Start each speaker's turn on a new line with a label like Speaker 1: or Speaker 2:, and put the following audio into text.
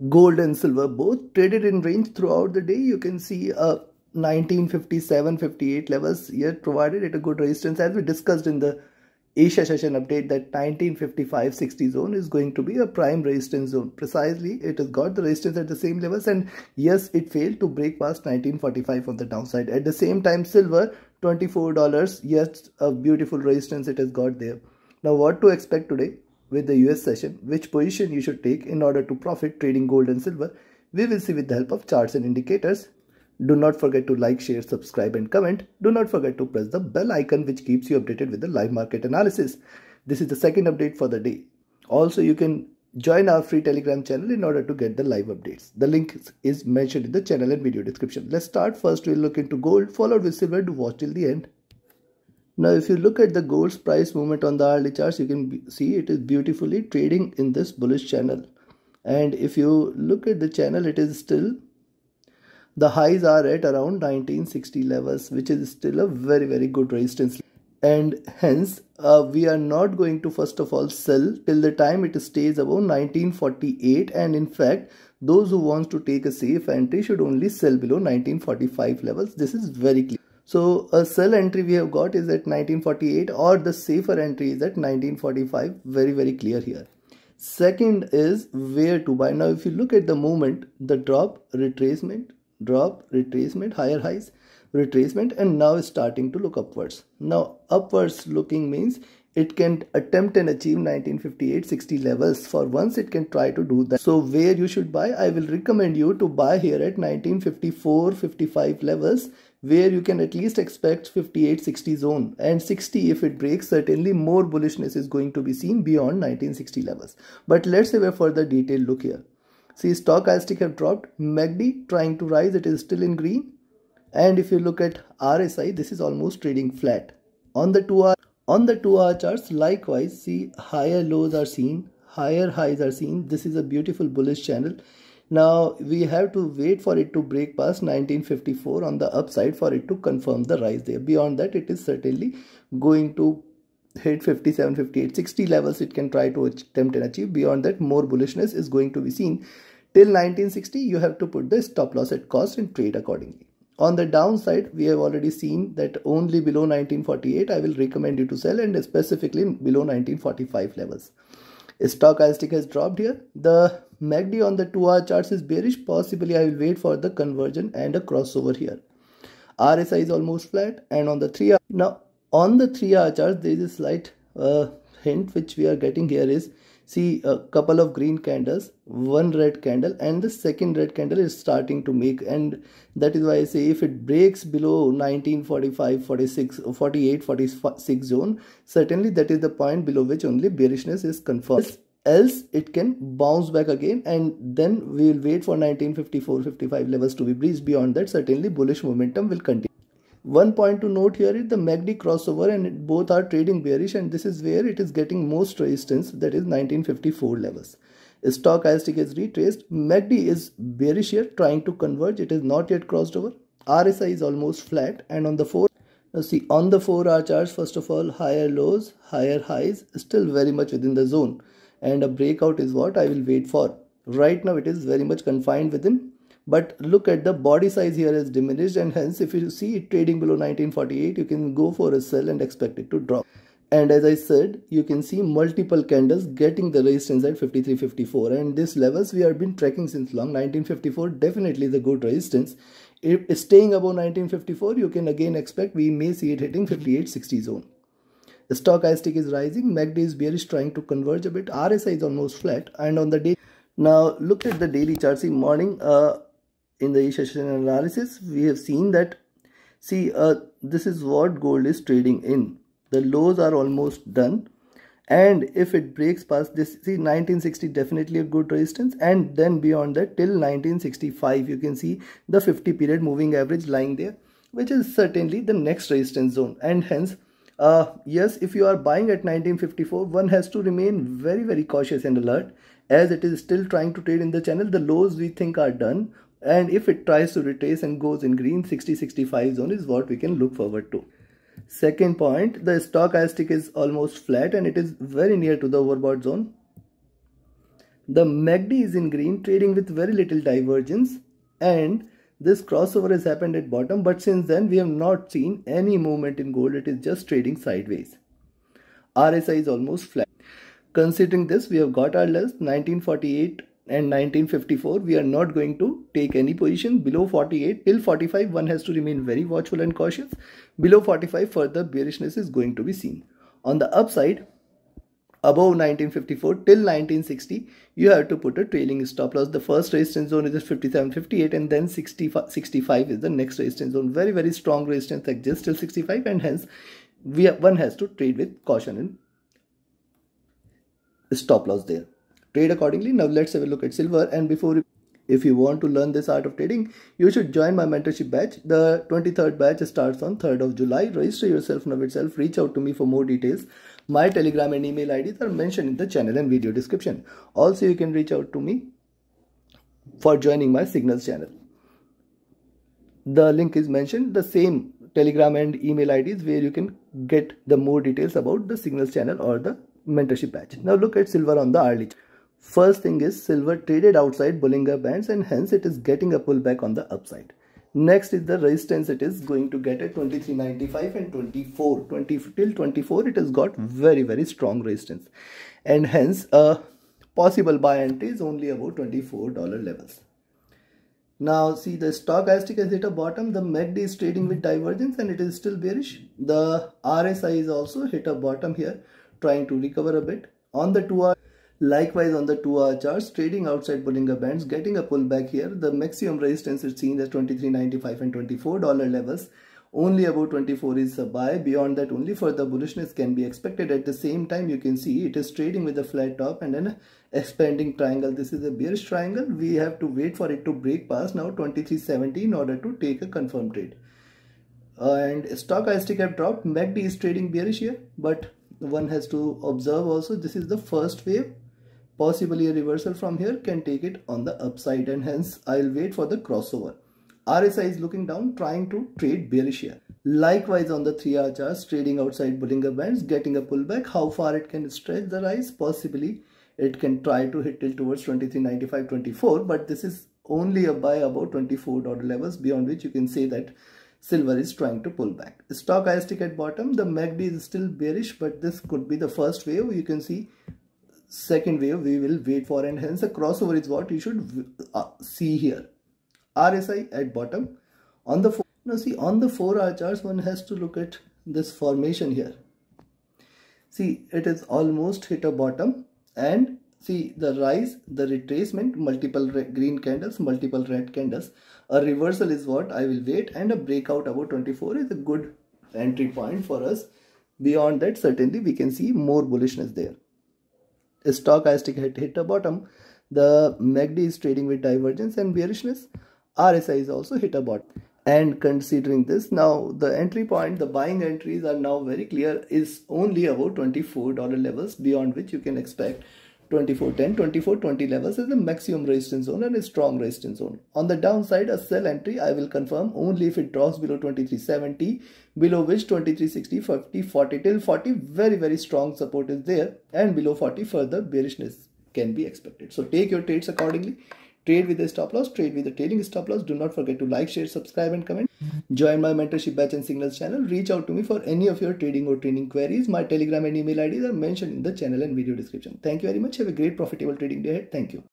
Speaker 1: Gold and silver both traded in range throughout the day. You can see 1957-58 levels here provided at a good resistance, as we discussed in the Asia session update, that 1955-60 zone is going to be a prime resistance zone. Precisely, it has got the resistance at the same levels, and yes, it failed to break past 1945 on the downside. At the same time, silver $24, yes, a beautiful resistance it has got there. Now what to expect today with the US session, which position you should take in order to profit trading gold and silver, we will see with the help of charts and indicators. Do not forget to like, share, subscribe and comment. Do not forget to press the bell icon which keeps you updated with the live market analysis. This is the second update for the day. Also, you can join our free Telegram channel in order to get the live updates. The link is mentioned in the channel and video description. Let's start. First, we'll look into gold, followed with silver. Do watch till the end. Now, if you look at the gold's price movement on the hourly charts, you can see it is beautifully trading in this bullish channel. And if you look at the channel, it is still, the highs are at around 1960 levels, which is still a very good resistance. And hence, we are not going to first of all sell till the time it stays above 1948. And in fact, those who want to take a safe entry should only sell below 1945 levels. This is very clear. So a sell entry we have got is at 1948, or the safer entry is at 1945. Very clear here. Second is where to buy. Now if you look at the movement, the drop, retracement, higher highs, retracement, and now is starting to look upwards. Now upwards looking means it can attempt and achieve 1958-60 levels. For once it can try to do that. So where you should buy, I will recommend you to buy here at 1954-55 levels, where you can at least expect 58-60 zone, and 60 if it breaks, certainly more bullishness is going to be seen beyond 1960 levels. But let's have a further detailed look here. See, stochastic have dropped, MACD trying to rise, it is still in green. And if you look at RSI, this is almost trading flat. On the 2-hour charts, likewise, see, higher lows are seen, higher highs are seen. This is a beautiful bullish channel. Now we have to wait for it to break past 1954 on the upside for it to confirm the rise there. Beyond that, it is certainly going to hit 57, 58, 60 levels. It can try to attempt and achieve. Beyond that, more bullishness is going to be seen. Till 1960, you have to put the stop loss at cost and trade accordingly. On the downside, we have already seen that only below 1948, I will recommend you to sell, and specifically below 1945 levels. Stochastic has dropped here. The MACD on the 2-hour charts is bearish. Possibly I will wait for the conversion and a crossover here. RSI is almost flat, and on the 3-hour. Now on the 3-hour charts, there is a slight hint which we are getting here is, see, a couple of green candles, one red candle, and the second red candle is starting to make, and that is why I say if it breaks below 1945, 46, 48, 46 zone, certainly that is the point below which only bearishness is confirmed. Else it can bounce back again, and then we will wait for 1954-55 levels to be breached. Beyond that, certainly bullish momentum will continue. One point to note here is the MACD crossover, and both are trading bearish, and this is where it is getting most resistance, that is 1954 levels. Stochastic is retraced. MACD is bearish here, trying to converge. It is not yet crossed over. RSI is almost flat, and on the 4-hour charts, first of all, higher lows, higher highs, still very much within the zone, and a breakout is what I will wait for. Right now it is very much confined within. But look at the body size here is diminished, and hence if you see it trading below 1948, you can go for a sell and expect it to drop. And as I said, you can see multiple candles getting the resistance at 53-54, and these levels we have been tracking since long. 1954 definitely is a good resistance. If it's staying above 1954, you can again expect we may see it hitting 58-60 zone. The stochastic is rising, MACD is bearish, trying to converge a bit. RSI is almost flat, and on the day. Now look at the daily chart. See, morning in the Asia session analysis, we have seen that, see, this is what gold is trading in. The lows are almost done, and if it breaks past this, see, 1960 definitely a good resistance, and then beyond that till 1965 you can see the 50 period moving average lying there, which is certainly the next resistance zone. And hence, yes, if you are buying at 1954, one has to remain very cautious and alert, as it is still trying to trade in the channel. The lows we think are done, and if it tries to retrace and goes in green, 60-65 zone is what we can look forward to. Second point, the stochastic is almost flat, and it is very near to the overbought zone. The MACD is in green, trading with very little divergence, and this crossover has happened at bottom, but since then we have not seen any movement in gold. It is just trading sideways. RSI is almost flat. Considering this, we have got our list 1948 and 1954. We are not going to take any position below 48. Till 45, one has to remain very watchful and cautious. Below 45, further bearishness is going to be seen. On the upside, above 1954 till 1960, you have to put a trailing stop loss. The first resistance zone is 57.58, and then 65 is the next resistance zone. Very, very strong resistance exists till 65, and hence one has to trade with caution and stop loss there. Trade accordingly. Now let's have a look at silver. And if you want to learn this art of trading, you should join my mentorship batch. The 23rd batch starts on 3rd of July. Register yourself now itself. Reach out to me for more details. My Telegram and email IDs are mentioned in the channel and video description. Also, you can reach out to me for joining my Signals channel. The link is mentioned. The same Telegram and email IDs where you can get the more details about the Signals channel or the mentorship batch. Now look at silver on the hourly chart. First thing is silver traded outside Bollinger Bands, and hence it is getting a pullback on the upside. Next is the resistance it is going to get at 23.95 and 24. Till 24 it has got very, very strong resistance, and hence a possible buy entry is only about $24 levels. Now see, the stochastic has hit a bottom. The MACD is trading with divergence and it is still bearish. The RSI is also hit a bottom here, trying to recover a bit. On the 2 hour, likewise on the 2-hour charts, trading outside Bollinger Bands, getting a pullback here. The maximum resistance is seen as 23.95 and $24 levels. Only about 24 is a buy. Beyond that, only further bullishness can be expected. At the same time, you can see it is trading with a flat top and an expanding triangle. This is a bearish triangle. We have to wait for it to break past now 23.70 in order to take a confirmed trade. And stochastic have dropped. MACD is trading bearish here, but one has to observe also this is the first wave. Possibly a reversal from here can take it on the upside, and hence I'll wait for the crossover. RSI is looking down, trying to trade bearish here. Likewise on the 3-hour charts, trading outside Bollinger Bands, getting a pullback. How far it can stretch the rise? Possibly it can try to hit till towards 23.95, 24, but this is only a buy about $24 levels, beyond which you can say that silver is trying to pull back. Stochastic at bottom. The MACD is still bearish, but this could be the first wave. You can see second wave we will wait for, and hence a crossover is what you should see here. RSI at bottom. On the now see, on the 4-hour charts, one has to look at this formation here. See, it is almost hit a bottom, and see the rise, the retracement, multiple green candles, multiple red candles. A reversal is what I will wait, and a breakout about 24 is a good entry point for us. Beyond that, certainly we can see more bullishness there. The stochastic had hit a bottom. The MACD is trading with divergence and bearishness. RSI is also hit a bottom. And considering this, now the entry point, the buying entries are now very clear, is only about $24 levels, beyond which you can expect 24.10, 24.20 levels as the maximum resistance zone and a strong resistance zone. On the downside, a sell entry I will confirm only if it drops below 23.70, below which 23.60, 50, 40 till 40, very, very strong support is there, and below 40 further bearishness can be expected. So take your trades accordingly. Trade with a stop loss, trade with a trailing stop loss. Do not forget to like, share, subscribe and comment. Join my mentorship batch and Signals channel. Reach out to me for any of your trading or training queries. My Telegram and email IDs are mentioned in the channel and video description. Thank you very much. Have a great profitable trading day ahead. Thank you.